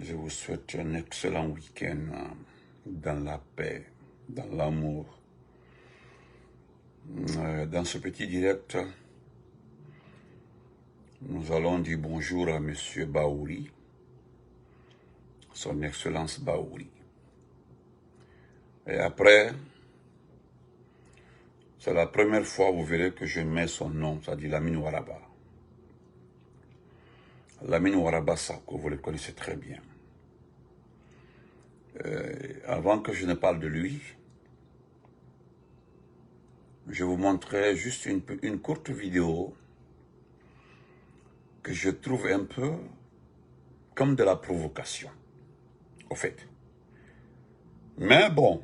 Je vous souhaite un excellent week-end dans la paix, dans l'amour. Dans ce petit direct, nous allons dire bonjour à M. Baouri, son Excellence Baouri. Et après, c'est la première fois, vous verrez que je mets son nom, c'est-à-dire Lamine Ouaraba. Lamine Ouaraba Sako, vous le connaissez très bien. Avant que je ne parle de lui, je vous montrerai juste une courte vidéo que je trouve un peu comme de la provocation, au fait. Mais bon,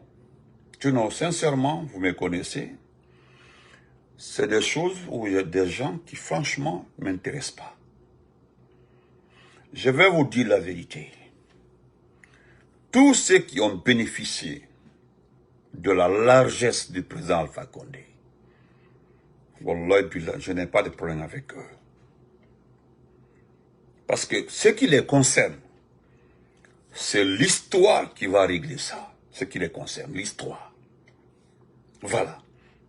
sincèrement, vous me connaissez, c'est des choses où il y a des gens qui franchement ne m'intéressent pas. Je vais vous dire la vérité. Tous ceux qui ont bénéficié de la largesse du président Alpha Condé, Wallah, je n'ai pas de problème avec eux. Parce que ce qui les concerne, c'est l'histoire qui va régler ça. Ce qui les concerne, l'histoire. Voilà.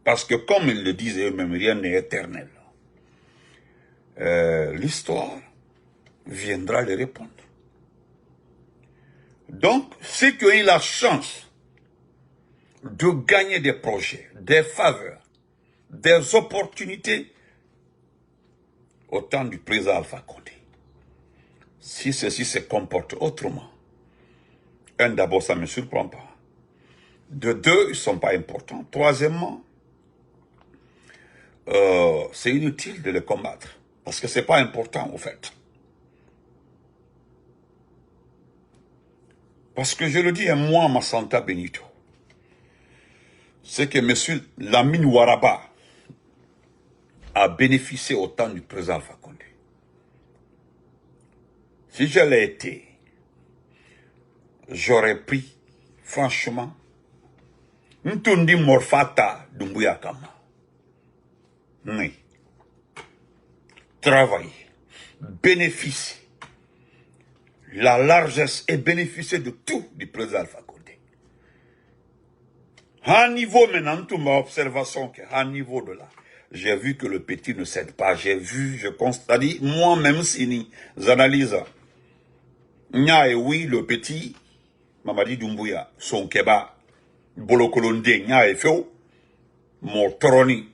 Parce que comme ils le disent eux-mêmes, rien n'est éternel. L'histoire viendra les répondre. Donc, ceux qui ont eu la chance de gagner des projets, des faveurs, des opportunités au temps du président Alpha Condé, si ceci se comporte autrement, d'abord, ça ne me surprend pas. De deux, ils ne sont pas importants. Troisièmement, c'est inutile de les combattre. Parce que ce n'est pas important, au fait. Parce que je le dis, moi, Massanta Benito, c'est que M. Lamine Ouaraba a bénéficié au temps du président Alpha Condé. Si je l'ai été, j'aurais pris, franchement, Ntundi Morfata Doumbouya Kama. Oui. Travailler, bénéficier, la largesse et bénéficier de tout du président Alpha Condé. À un niveau maintenant, toute ma observation, à un niveau de là, j'ai vu que le petit ne cède pas. J'ai vu, je constate, moi-même, si nous analysons, et oui, le petit, Mamadi Doumbouya, son keba, Bolokolonde, Nya et Feo, Mortoroni,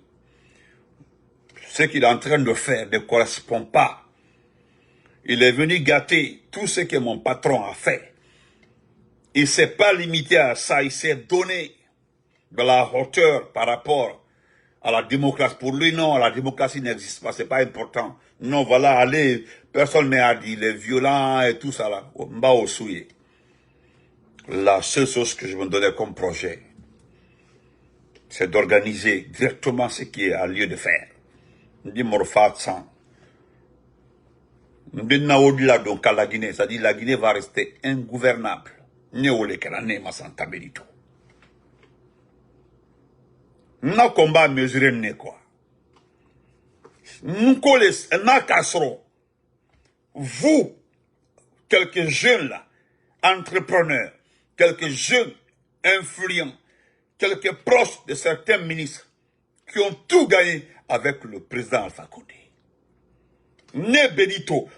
ce qu'il est en train de faire ne correspond pas. Il est venu gâter tout ce que mon patron a fait. Il ne s'est pas limité à ça, il s'est donné de la hauteur par rapport à la démocratie. Pour lui, non, la démocratie n'existe pas, c'est pas important. Non, voilà, allez, personne ne m'a dit, les violents et tout ça là, m'a osouillé. La seule chose que je me donnais comme projet, c'est d'organiser directement ce qui est à lieu de faire. On dit Morfat sans. Maintenant, au-delà donc à la Guinée, c'est-à-dire la Guinée va rester ingouvernable. Massanta Benito. N'a combat mesuré ne quoi. Nous connaissons, vous, quelques jeunes là, entrepreneurs, quelques jeunes influents, quelques proches de certains ministres qui ont tout gagné avec le président Alpha Condé. Ne Benito,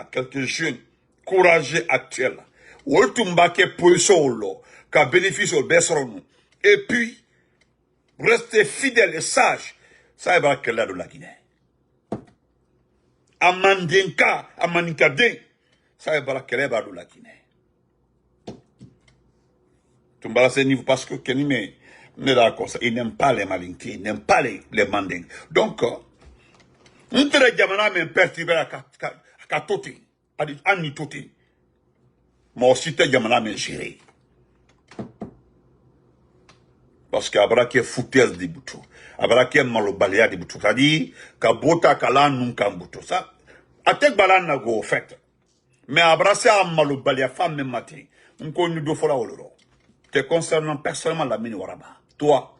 quelques jeunes courageux actuels, et puis rester fidèles et sages, ça va être là de la Guinée. Amandenka, Amanikade, ça va être là de la Guinée. Tumbala c'est niveau parce que Kenime n'est d'accord, il n'aime pas les malinqués, il n'aime pas les mandingues. Donc, nous devons perturber à Katoti, à Anitoti. Mais aussi, nous devons gérer. Parce qu'il y a des foutaises de boutou. Il y a des malobalia de boutou. C'est-à-dire, Kabota Kalan Nunkan boutou. Ça, à tel balan n'a go fait. Mais abrasser à malobalia femme même matin. On connaît deux fois là. Te concernant personnellement la Lamine Ouaraba. Toi,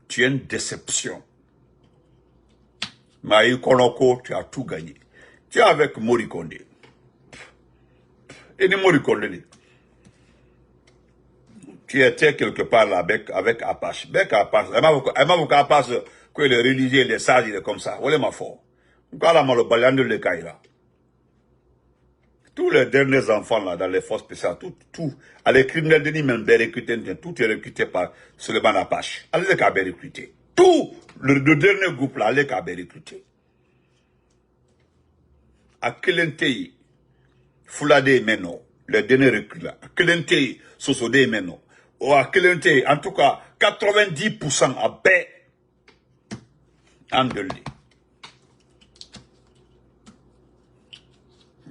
tu es une déception. Maï Konoko, tu as tout gagné. Tu es avec Mori Kondé. Et ni Mori Kondé. Tu étais quelque part là avec Apache. Avec Apache. Elle m'a beaucoup Apache que les religieux, les sages, il est comme ça. Voilà ma foi. Quand on a le balian de l'Ekaïra. Tous les derniers enfants là, dans les forces spéciales, tout, à les criminels de même recruté, tout est recruté par Suleiman Apache. Allez les cabés recrutés. Tout, le dernier groupe là, allez cabés recrutés. À Kelentei, Foulade Meno, les derniers recrutés là, à Kelentei, Sosode Meno, ou à Kelentei, en tout cas, 90% à Bé, Andeli.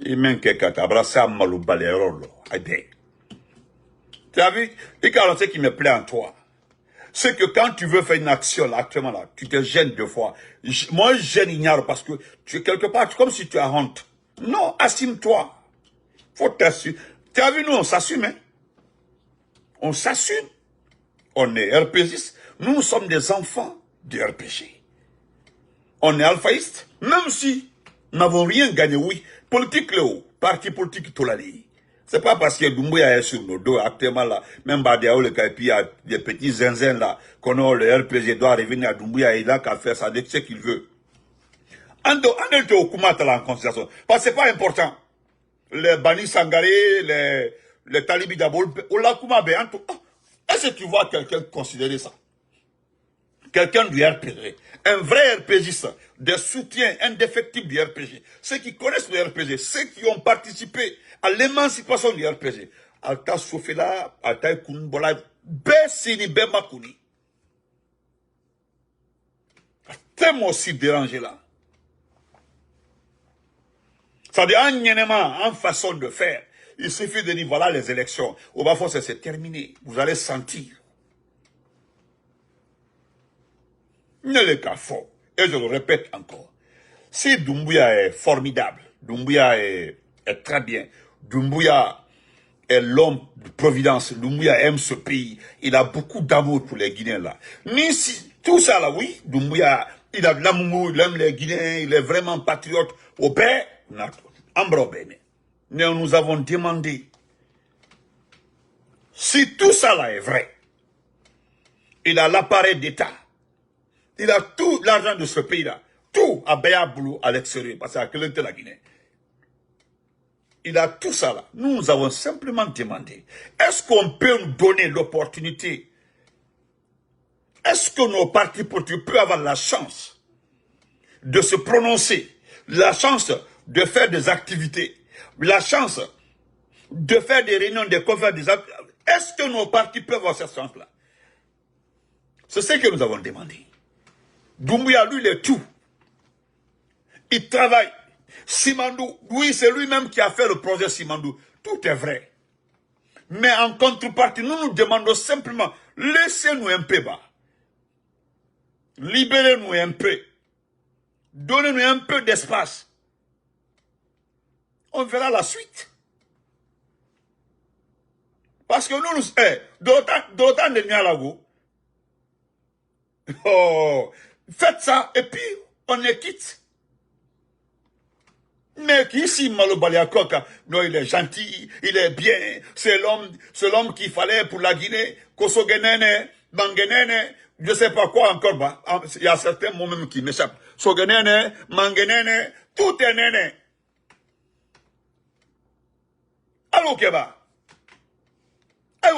Il mène quelqu'un, abrasser à Malou Balerolo, à Bé. Tu as vu, et quand ce qui me plaît en toi, c'est que quand tu veux faire une action là, actuellement là, tu te gênes deux fois. Moi, je gêne ignore parce que tu es quelque part, comme si tu as honte. Non, assume-toi. Faut t'assumer. Tu as vu, nous, on s'assume, hein? On s'assume. On est RPGistes. Nous sommes des enfants du RPG. On est alphaïstes, même si nous n'avons rien gagné, oui. Politique, Léo, parti politique, tout la ligne. C'est pas parce que Doumbouya est sur nos dos actuellement là, même Badiao, le Kaipi, il y a des petits zinzins là, qu'on a le RPG doit revenir à Doumbouya, il a qu'à faire ça dès ce qu'il veut. Ando au Kumata là en considération. Parce que c'est pas important. Les Bani Sangaré, les talibis d'Abol, ou la Kumabe, est-ce que tu vois quelqu'un considérer ça? Quelqu'un du RPG, un vrai RPGiste, des soutiens indéfectibles du RPG, ceux qui connaissent le RPG, ceux qui ont participé à l'émancipation du RPG, Alta Sofela, Alta Kunbola, Bessini Bemakuni. T'aimes aussi déranger là. Ça dit, en façon de faire, il suffit de dire, voilà les élections. Au bas fond, c'est terminé. Vous allez sentir. Ne le cas faux. Et je le répète encore. Si Doumbouya est formidable, Doumbouya est très bien, Doumbouya est l'homme de providence, Doumbouya aime ce pays, il a beaucoup d'amour pour les Guinéens là. Mais si, tout ça là, oui, Doumbouya, il a de l'amour, il aime les Guinéens, il est vraiment patriote. Au père, nous avons demandé, si tout ça là est vrai, il a l'appareil d'État, il a tout l'argent de ce pays-là, tout à Béaboulou à l'extérieur, parce qu'à Kelente la Guinée. Il a tout ça là. Nous avons simplement demandé, est-ce qu'on peut nous donner l'opportunité? Est-ce que nos partis politiques peuvent avoir la chance de se prononcer, la chance de faire des activités, la chance de faire des réunions, des conférences, des activités? Est-ce que nos partis peuvent avoir cette chance-là? C'est ce que nous avons demandé. Doumbouya, lui, il est tout. Il travaille. Simandou, oui, c'est lui-même qui a fait le projet Simandou. Tout est vrai. Mais en contrepartie, nous nous demandons simplement, laissez-nous un peu bas. Libérez-nous un peu. Donnez-nous un peu d'espace. On verra la suite. Parce que nous, de l'autant de Nialago, oh, faites ça et puis on est quitte. Mais ici, Malobaliakoka, non, il est gentil, il est bien, c'est l'homme qu'il fallait pour la Guinée, Kosogenene, Mangenene, je sais pas quoi encore, bah, il y a certains mots même qui m'échappent. Sogenene, Mangenene, tout est néné. Allô, Keba?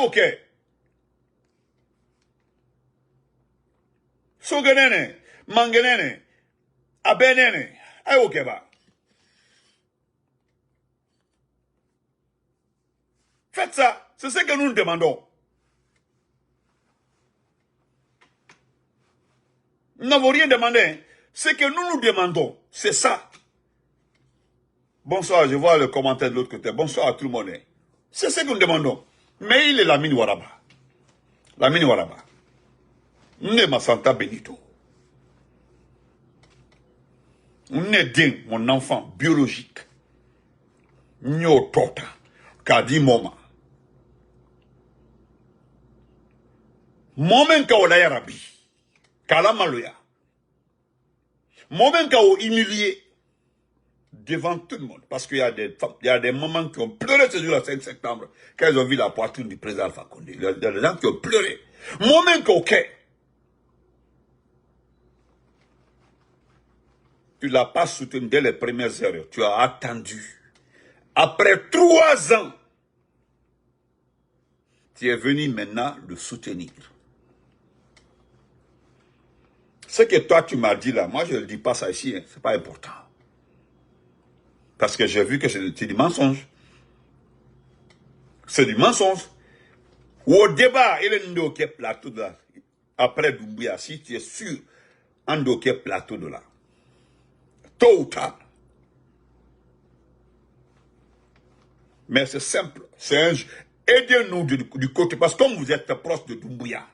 Ok. Sogenene, Mangenene, Abenene, ok, bah. Faites ça, c'est ce que nous demandons. Nous n'avons rien demandé. Ce que nous nous demandons, c'est ça. Bonsoir, je vois le commentaire de l'autre côté. Bonsoir à tout le monde. C'est ce que nous demandons. Mais il est Lamine Ouattara. Lamine Ouattara. Nema Santa Benito. N'est mon enfant biologique. Nyo Tota. Kadi Moma. Momen ka olaya rabi. Kala maloya. Moi-même, quand on humilié devant tout le monde, parce qu'il y a des mamans qui ont pleuré ce jour-là, 5 septembre, quand ils ont vu la poitrine du président Alpha Condé. Il y a des gens qui ont pleuré. Moi-même, OK. Tu ne l'as pas soutenu dès les premières heures. Tu as attendu. Après 3 ans, tu es venu maintenant le soutenir. Ce que toi, tu m'as dit là, moi, je ne dis pas ça ici, hein, ce n'est pas important. Parce que j'ai vu que c'est du mensonge. C'est du mensonge. Au débat, il est un plateau de là. Après Doumbouya, si tu es sûr, un plateau de là. Tôt ou tard. Mais c'est simple. Aidez-nous du côté, parce que comme vous êtes proche de Doumbouya,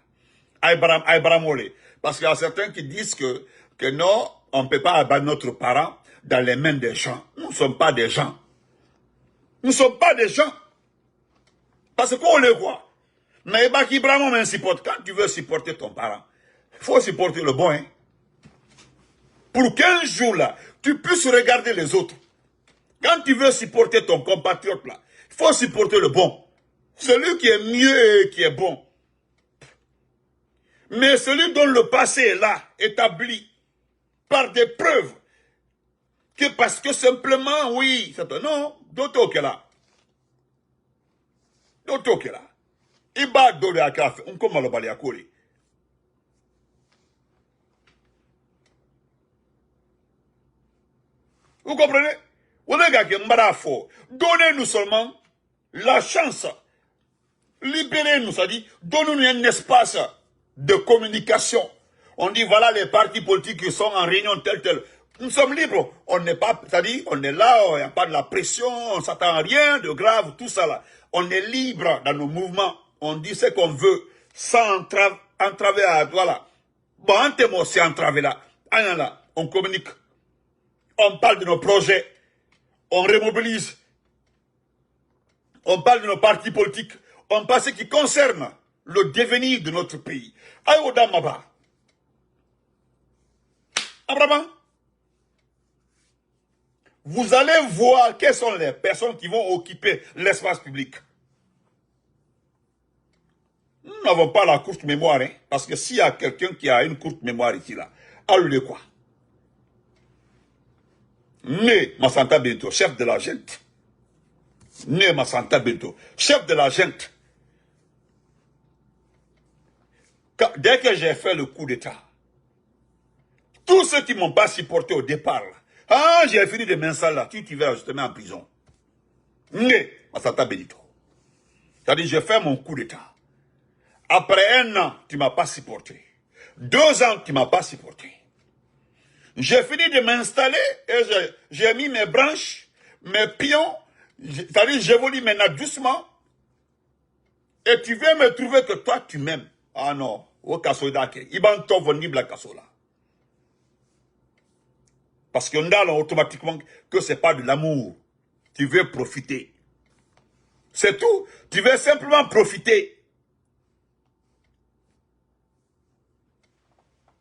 Abraham Olé, parce qu'il y a certains qui disent que non, on ne peut pas abattre notre parent dans les mains des gens. Nous ne sommes pas des gens. Nous ne sommes pas des gens. Parce qu'on les voit. Mais Ibrahim supporte. Quand tu veux supporter ton parent, il faut supporter le bon. Hein? Pour 15 jours là, tu puisses regarder les autres. Quand tu veux supporter ton compatriote là, il faut supporter le bon. Celui qui est mieux et qui est bon. Mais celui dont le passé est là, établi par des preuves, que parce que simplement, oui, non, d'autres que là. D'autres que là. Il va donner à café, on commence à le balayer à coller. Vous comprenez? Donnez-nous seulement la chance. Libérez-nous, ça dit, donnez-nous un espace de communication. On dit, voilà les partis politiques qui sont en réunion tel. Nous sommes libres. On n'est pas, c'est-à-dire, on est là, il n'y a pas de la pression, on ne s'attend à rien de grave, tout ça là. On est libre dans nos mouvements. On dit ce qu'on veut, sans entraver à, voilà. Bon, un thème aussi entravé là. On communique. On parle de nos projets. On remobilise. On parle de nos partis politiques. On parle de ce qui concerne le devenir de notre pays. Ayoda Maba. Abraham. Vous allez voir quelles sont les personnes qui vont occuper l'espace public. Nous n'avons pas la courte mémoire, hein, parce que s'il y a quelqu'un qui a une courte mémoire ici, là, allez quoi? Né Massanta Bento, chef de la gente. Né Massanta Bento, chef de la gente. Dès que j'ai fait le coup d'État, tous ceux qui ne m'ont pas supporté au départ, là, j'ai fini de m'installer là, tu vas justement en prison. Né Massanta Benito. C'est-à-dire, j'ai fait mon coup d'État. Après 1 an, tu ne m'as pas supporté. 2 ans, tu ne m'as pas supporté. J'ai fini de m'installer et j'ai mis mes branches, mes pions, c'est-à-dire j'évolue maintenant doucement. Et tu viens me trouver que toi, tu m'aimes. Ah non, au Kasoidake, il va en venir la Kasola. Parce qu'on a automatiquement que ce n'est pas de l'amour. Tu veux profiter. C'est tout. Tu veux simplement profiter.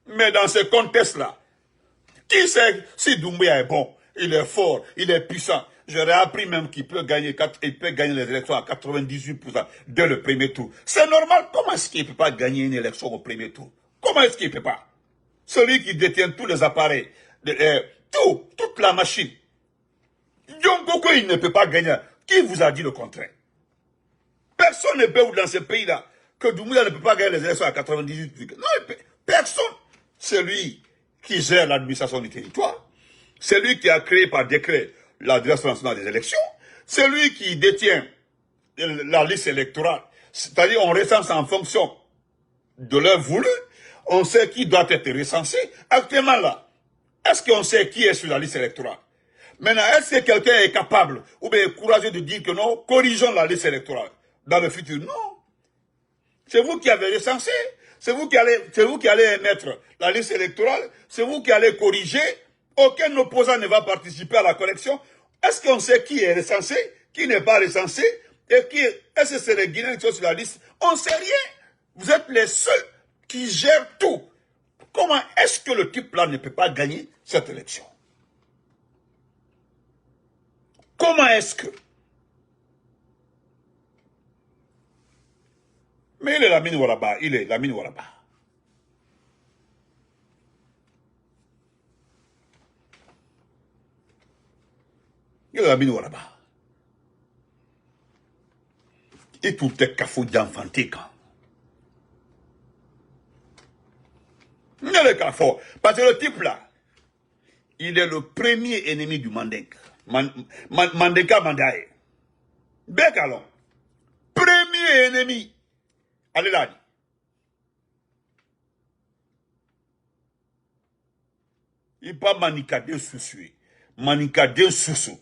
Mais dans ce contexte-là, qui sait si Doumbouya est bon, il est fort, il est puissant. J'aurais appris même qu'il peut gagner les élections à 98% dès le premier tour. C'est normal. Comment est-ce qu'il ne peut pas gagner une élection au premier tour? Comment est-ce qu'il ne peut pas? Celui qui détient tous les appareils, toute la machine. Yongoko, il ne peut pas gagner. Qui vous a dit le contraire? Personne ne peut dans ce pays-là que Doumbouya ne peut pas gagner les élections à 98%. Non, personne. C'est lui qui gère l'administration du territoire. C'est lui qui a créé par décret la Direction nationale des élections. C'est lui qui détient la liste électorale. C'est-à-dire on recense en fonction de l'heure voulue. On sait qui doit être recensé. Actuellement là, est-ce qu'on sait qui est sur la liste électorale? Maintenant, est-ce que quelqu'un est capable ou bien courageux de dire que non, corrigeons la liste électorale dans le futur? Non. C'est vous qui avez recensé. C'est vous qui allez émettre la liste électorale. C'est vous qui allez corriger. Aucun opposant ne va participer à la correction. Est-ce qu'on sait qui est recensé, qui n'est pas recensé? Et est-ce que c'est les Guinéens qui sont sur la liste? On ne sait rien. Vous êtes les seuls qui gèrent tout. Comment est-ce que le type-là ne peut pas gagner cette élection? Comment est-ce que? Mais il est Lamine Ouattara, il est Lamine Ouattara. Il est Lamine Ouattara. Et tout est cafou d'enfanté quand. Il est le cafou. Parce que le type là, il est le premier ennemi du Mandinka. Mandinka Mandaye. Bekalon. Premier ennemi. Allez là. Il pas manicadé sous manicadé sous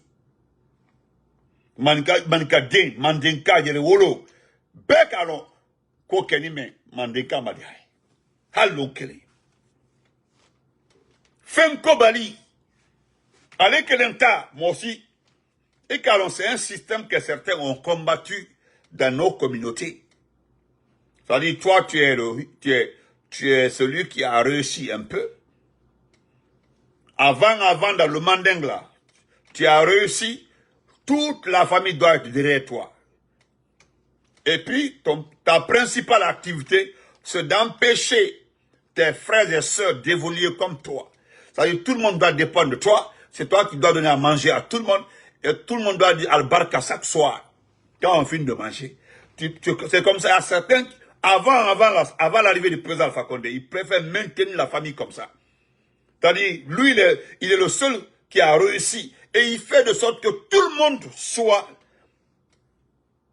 manicadé Mandinka yere wolo. Bekalon. Ko kenime Mandinka Mandaye. Hallo kele. Fenko Bali. Allez Kelenta, moi aussi. Et car c'est un système que certains ont combattu dans nos communautés. C'est-à-dire, toi, tu es celui qui a réussi un peu. Avant, dans le Manding, là, tu as réussi, toute la famille doit être derrière toi. Et puis, ta principale activité, c'est d'empêcher tes frères et sœurs d'évoluer comme toi. C'est-à-dire, tout le monde doit dépendre de toi. C'est toi qui dois donner à manger à tout le monde. Et tout le monde doit dire Al-Barka chaque soir. Quand on finit de manger. C'est comme ça. Il y a certains, avant l'arrivée du président Alpha Condé, ils préfèrent maintenir la famille comme ça. C'est-à-dire, lui, il est le seul qui a réussi. Et il fait de sorte que tout le monde soit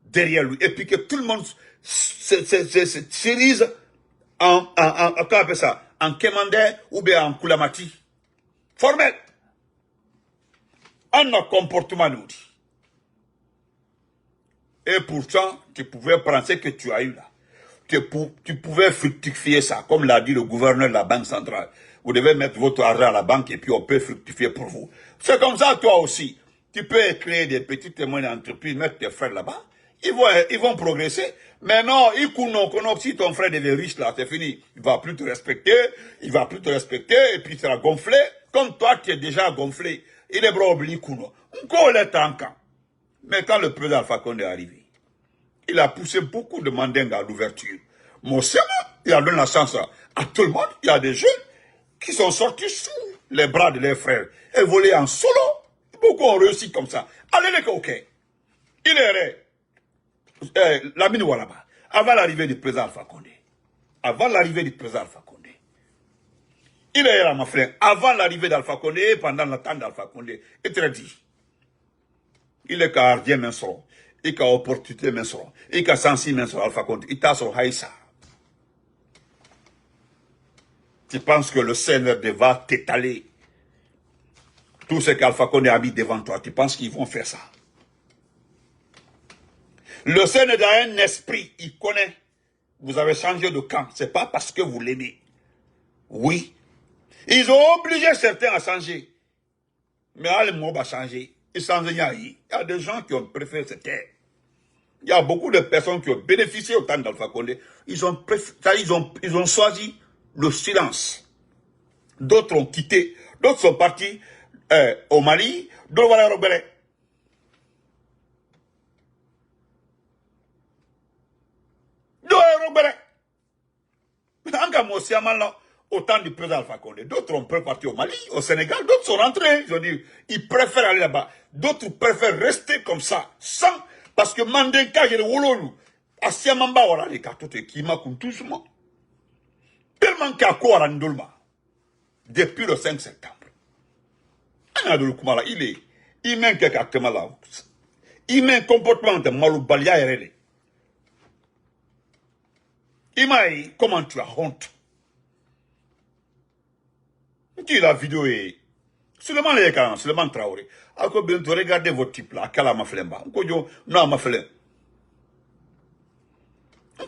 derrière lui. Et puis que tout le monde se sirise comment on appelle ça, en Kemandé ou bien en Koulamati. Formel. En un comportement nous dit. Et pourtant, tu pouvais prendre ce que tu as eu là. Tu pouvais fructifier ça, comme l'a dit le gouverneur de la Banque centrale. Vous devez mettre votre argent à la banque et puis on peut fructifier pour vous. C'est comme ça, toi aussi. Tu peux créer des petites et moyennes entreprises, mettre tes frères là-bas. Ils vont progresser. Mais non, si ton frère devient riche là, c'est fini. Il va plus te respecter, et puis il sera gonflé. Comme toi, tu es déjà gonflé. Il est bras oublié Kouno. Mais quand le président Alpha Condé est arrivé, il a poussé beaucoup de mandingues à l'ouverture. Mon Seigneur, il a donné la chance à tout le monde. Il y a des jeunes qui sont sortis sous les bras de leurs frères et volés en solo. Beaucoup ont réussi comme ça. Allez les coquets. Il est Lamine Ouattara, avant l'arrivée du président Alpha Condé. Il est là, ma frère, avant l'arrivée d'Alpha Condé et pendant le temps d'Alpha Condé. Et très dit. Il est gardien mensonge. Il a opportunité mensonge. Il a sensi mensonge Alpha Condé. Il t'a sur Haïssa. Tu penses que le CNRD va t'étaler tout ce qu'Alpha Condé a mis devant toi. Tu penses qu'ils vont faire ça? Le CNRD a un esprit. Il connaît. Vous avez changé de camp. C'est pas parce que vous l'aimez. Oui. Ils ont obligé certains à changer. Mais le mot va changer. Il y a des gens qui ont préféré se taire. Il y a beaucoup de personnes qui ont bénéficié au temps d'Alpha Condé. Ils ont choisi le silence. D'autres ont quitté. D'autres sont partis au Mali. D'autres vont aller au Bénin. Au temps du président Alpha Condé. D'autres ont parti au Mali, au Sénégal, d'autres sont rentrés. Ils préfèrent aller là-bas. D'autres préfèrent rester comme ça, sans, parce que Mandinka, il y a le Wololu. Asiamamba, on a les cartes qui m'a doucement. Tellement qu'il y a quoi à Ndolma. Depuis le 5 septembre. Il met un caractère là. Il met un comportement de Maloubalia et Imaï, comment tu as honte? Tu la vidéo est. Suleiman Traoré. Alors bientôt, regardez votre type là. Kala Maflemba. Non, Maflem.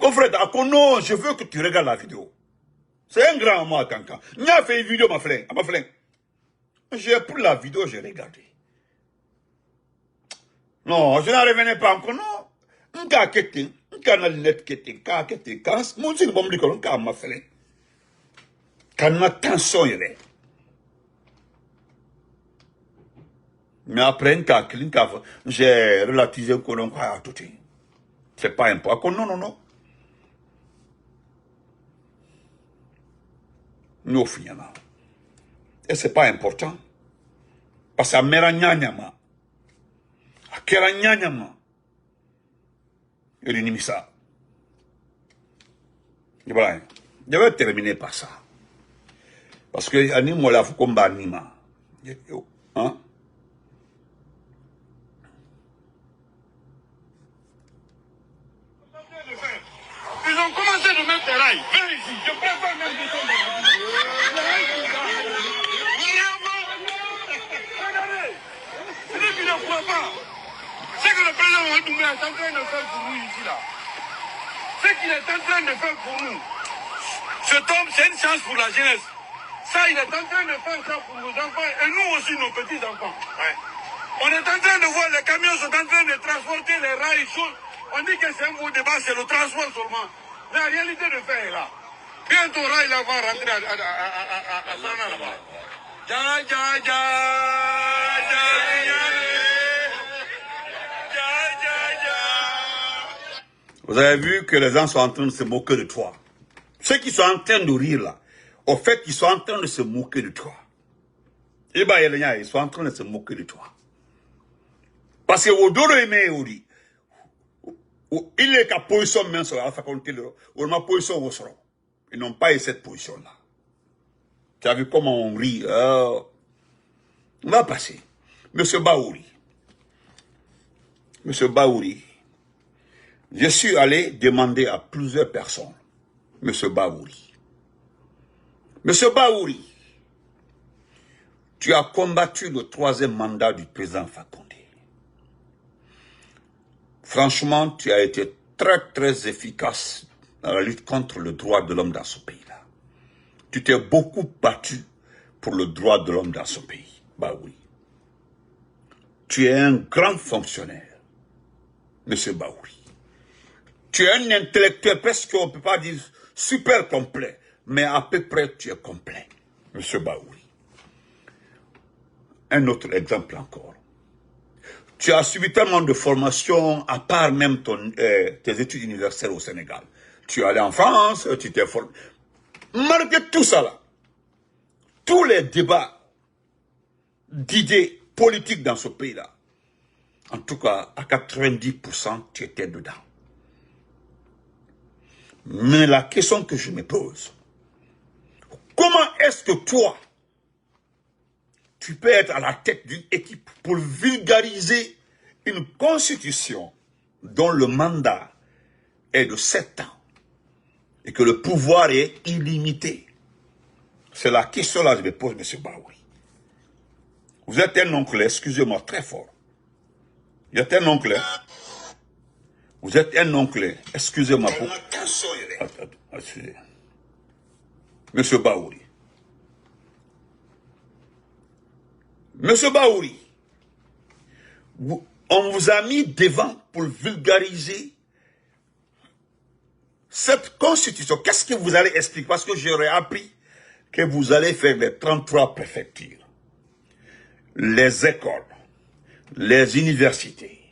Mon frère, non, je veux que tu regardes la vidéo. C'est un grand mot à Kankan. Il a fait une vidéo, Maflem. J'ai pris la vidéo, j'ai regardé. Non, je n'en revenais pas encore, non. Nka kete, nka na net kete, ka kete, ka, mon si bon bliko, nka Maflem. Quand attention, il est. Mais après, j'ai relativisé le colon à tout. C'est pas important. Non, non, non. Nous finissons. Et c'est pas important. Parce que ça mère nyanyama. Akera nyanyama. Il est ça. Je vais terminer par ça. Parce que anime moi la faut combat anima. Hein? Ils ont commencé de mettre des rails. Viens ici, je préfère même que ton regardez, ce n'est qu'il ne croit pas. Ce que le président Ouaddoumé est en train de faire pour nous ici là. Ce qu'il est en train de faire pour nous. Cet homme, c'est une chance pour la jeunesse. Ça, il est en train de faire ça pour nos enfants et nous aussi, nos petits-enfants. Ouais. On est en train de voir, les camions sont en train de transporter les rails. On dit que c'est un beau débat, c'est le transport seulement. La réalité de fait est là. Bientôt, rail là va rentrer à Sana là-bas. Vous avez vu que les gens sont en train de se moquer de toi. Ceux qui sont en train de rire là, au fait, ils sont en train de se moquer de toi. Et bah, ils sont en train de se moquer de toi. Parce que au dos de dit, il est qu'à position même sur la faculté, ou ma position au sol. Ils n'ont pas eu cette position-là. Tu as vu comment on rit. On va passer. Monsieur Baouri. Monsieur Baouri. Je suis allé demander à plusieurs personnes. Monsieur Baouri. Monsieur Baouri. Tu as combattu le 3e mandat du président Fakonde. Franchement, tu as été très, très efficace dans la lutte contre le droit de l'homme dans ce pays-là. Tu t'es beaucoup battu pour le droit de l'homme dans ce pays. Bah oui. Tu es un grand fonctionnaire, monsieur Baouri. Tu es un intellectuel, presque on ne peut pas dire super complet, mais à peu près tu es complet, monsieur Baouri. Un autre exemple encore. Tu as suivi tellement de formations, à part même tes études universitaires au Sénégal. Tu es allé en France, tu t'es formé. Malgré tout ça là, tous les débats d'idées politiques dans ce pays-là, en tout cas, à 90%, tu étais dedans. Mais la question que je me pose, comment est-ce que toi, tu peux être à la tête d'une équipe pour vulgariser une constitution dont le mandat est de 7 ans et que le pouvoir est illimité? C'est la question là que je me pose, M. Baouri. Vous êtes un oncle, excusez-moi très fort. Vous êtes un oncle. Vous êtes un oncle, excusez-moi. Excusez. Monsieur Baouri. Monsieur Baouri, on vous a mis devant pour vulgariser cette constitution. Qu'est-ce que vous allez expliquer? Parce que j'aurais appris que vous allez faire les 33 préfectures, les écoles, les universités,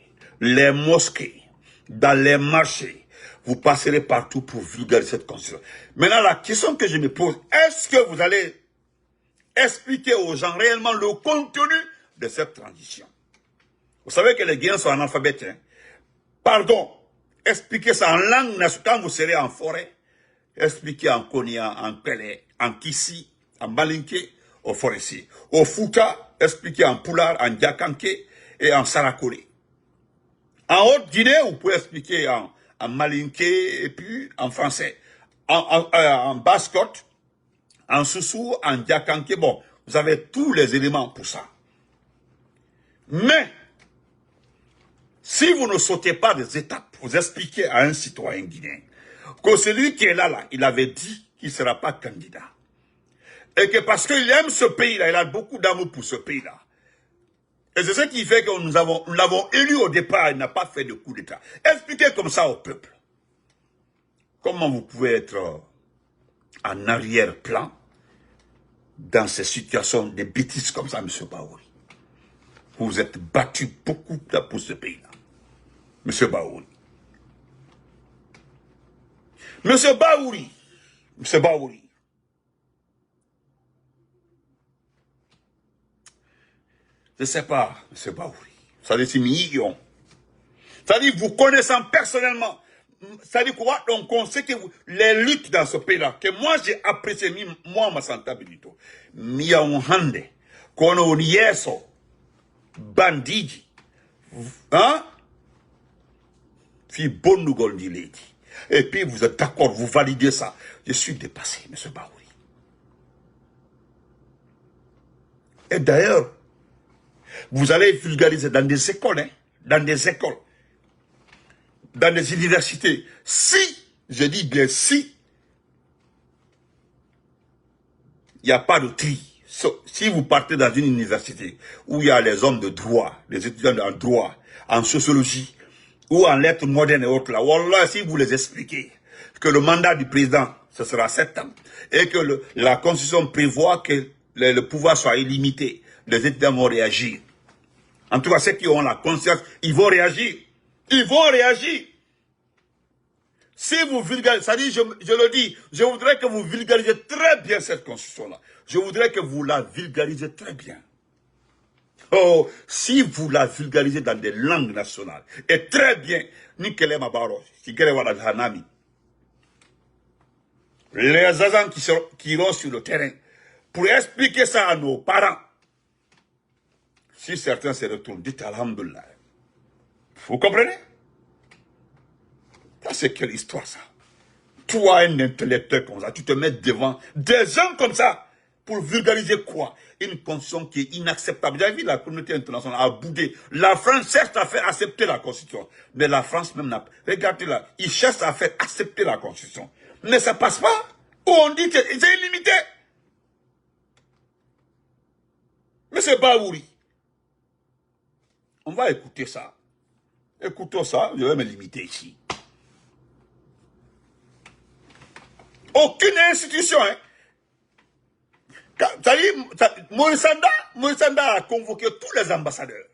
les mosquées, dans les marchés. Vous passerez partout pour vulgariser cette constitution. Maintenant, la question que je me pose, est-ce que vous allez expliquer aux gens réellement le contenu de cette transition? Vous savez que les Guinéens sont analphabètes. Hein? Pardon, expliquez ça en langue nationale quand vous serez en forêt. Expliquez en Konya, en Pelé, en Kissi, en Malinké, aux forestiers. Au Fouta, expliquez en Poulard, en Diakanké et en Sarakoli. En Haute-Guinée, vous pouvez expliquer en Malinké et puis en français. En Basse-Côte, en Soussou, en Diakanké, bon, vous avez tous les éléments pour ça. Mais, si vous ne sautez pas des étapes, vous expliquez à un citoyen guinéen que celui qui est là, il avait dit qu'il ne sera pas candidat. Et que parce qu'il aime ce pays-là, il a beaucoup d'amour pour ce pays-là. Et c'est ce qui fait que nous l'avons élu au départ, il n'a pas fait de coup d'État. Expliquez comme ça au peuple. Comment vous pouvez être en arrière-plan dans ces situations de bêtises comme ça, M. Bahouri. Vous êtes battu beaucoup pour ce pays-là. M. Bahouri. M. Bahouri. M. Bahouri. Je ne sais pas, M. Bahouri. Ça dit c'est millions. Ça dit vous connaissant personnellement. Ça dit quoi? Donc on sait que les luttes dans ce pays-là, que moi j'ai apprécié, moi ma santabilité. Mia on hande. Kono on yeso. Bandiji. Hein? Fi bonne goldi lady. Et puis vous êtes d'accord, vous validez ça. Je suis dépassé, M. Bahouri. Et d'ailleurs, vous allez vulgariser dans des écoles, hein, dans des écoles, dans des universités. Si, je dis bien si, il n'y a pas de tri. Si vous partez dans une université où il y a les hommes de droit, les étudiants en droit, en sociologie, ou en lettres modernes et autres, là, wallah, si vous les expliquez que le mandat du président, ce sera 7 ans, et que la Constitution prévoit que le pouvoir soit illimité, les étudiants vont réagir. En tout cas, ceux qui ont la conscience, ils vont réagir. Ils vont réagir. Si vous vulgarisez, ça dit, je le dis, je voudrais que vous vulgarisez très bien cette constitution-là. Je voudrais que vous la vulgarisez très bien. Oh, si vous la vulgarisez dans des langues nationales, et très bien, les agents qui iront sur le terrain, pour expliquer ça à nos parents, si certains se retournent, dites Alhamdulillah. Vous comprenez? Ça, c'est quelle histoire, ça? Toi, un intellectuel comme ça, tu te mets devant des gens comme ça pour vulgariser quoi? Une constitution qui est inacceptable. Vous avez vu la communauté internationale a boudé. La France cherche à faire accepter la constitution. Mais la France même n'a pas. Regardez là, ils cherchent à faire accepter la constitution. Mais ça passe pas. Ou on dit que c'est illimité. Monsieur Bahouri, on va écouter ça. Écoutons ça, je vais me limiter ici. Aucune institution, hein. Maurice Sanda a convoqué tous les ambassadeurs.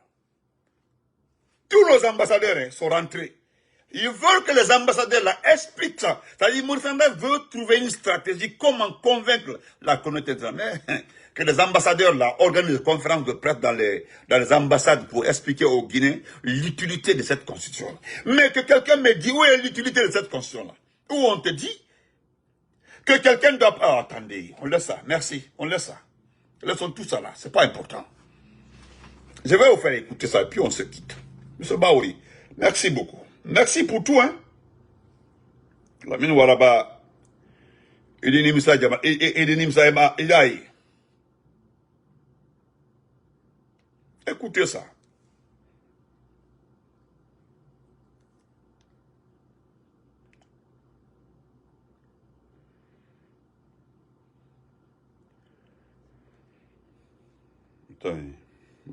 Tous nos ambassadeurs, hein, sont rentrés. Ils veulent que les ambassadeurs là expliquent ça. C'est-à-dire Maurice Sanda veut trouver une stratégie, comment convaincre la communauté internationale. Que les ambassadeurs là organisent des conférences de presse dans les ambassades pour expliquer aux Guinéens l'utilité de cette constitution. Mais que quelqu'un me dit où est l'utilité de cette constitution là? Où on te dit que quelqu'un doit... Ah, attendez, on laisse ça, merci, on laisse ça. Laissons tout ça là, c'est pas important. Je vais vous faire écouter ça et puis on se quitte. Monsieur Bahouri, merci beaucoup. Merci pour tout, hein. Lamine Waraba, Edenimsa Jama, Edenimsa Ema, Ilaï. Écoutez ça.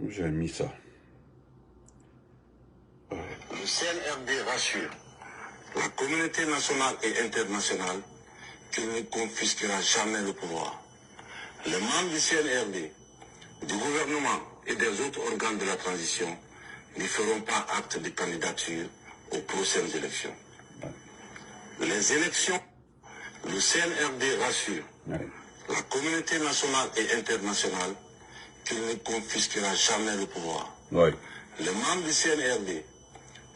J'ai mis ça. Le CNRD rassure la communauté nationale et internationale qu'il ne confisquera jamais le pouvoir. Les membres du CNRD, du gouvernement et des autres organes de la transition ne feront pas acte de candidature aux prochaines élections. Les élections, le CNRD rassure la communauté nationale et internationale qu'il ne confisquera jamais le pouvoir. Les membres du CNRD,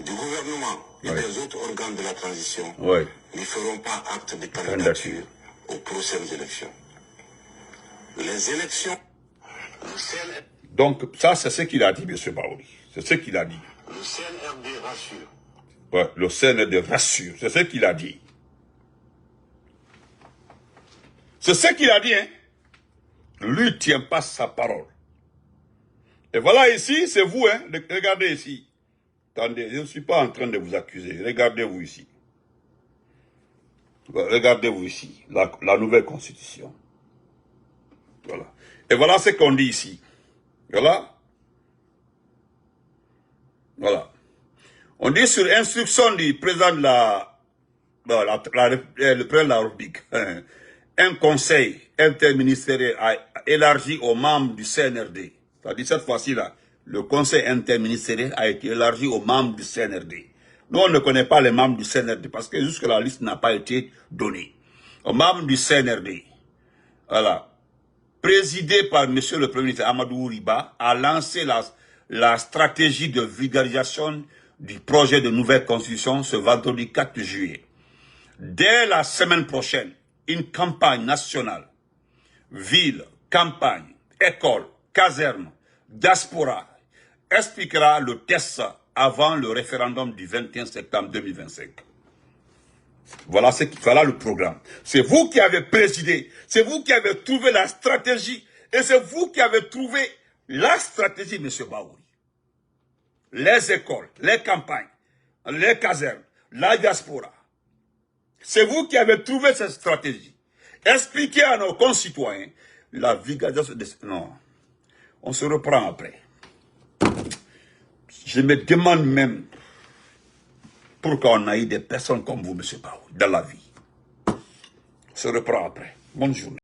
du gouvernement et des autres organes de la transition ne feront pas acte de candidature aux prochaines élections. Les élections... Donc, ça, c'est ce qu'il a dit, M. Bahouri. C'est ce qu'il a dit. Le CNRD rassure. Ouais, le CNRD rassure. C'est ce qu'il a dit. C'est ce qu'il a dit, hein. Lui ne tient pas sa parole. Et voilà ici, c'est vous, hein. Regardez ici. Attendez, je ne suis pas en train de vous accuser. Regardez-vous ici. Regardez-vous ici. La nouvelle constitution. Voilà. Et voilà ce qu'on dit ici. Voilà. Voilà. On dit sur instruction du président de le président de la République, un conseil interministériel a élargi aux membres du CNRD. C'est-à-dire cette fois-ci-là, le conseil interministériel a été élargi aux membres du CNRD. Nous, on ne connaît pas les membres du CNRD parce que jusque la liste n'a pas été donnée. Aux membres du CNRD, voilà, présidé par M. le Premier ministre Amadou Riba, a lancé la stratégie de vulgarisation du projet de nouvelle constitution ce vendredi 4 juillet. Dès la semaine prochaine, une campagne nationale, ville, campagne, école, caserne, diaspora, expliquera le test avant le référendum du 21 septembre 2025. Voilà le programme. C'est vous qui avez présidé, c'est vous qui avez trouvé la stratégie, et c'est vous qui avez trouvé la stratégie, M. Bahouri. Les écoles, les campagnes, les casernes, la diaspora. C'est vous qui avez trouvé cette stratégie. Expliquez à nos concitoyens la vulgarisation de... Non, on se reprend après. Je me demande même pourquoi on a eu des personnes comme vous, M. Bahouri, dans la vie. On se reprend après. Bonne journée.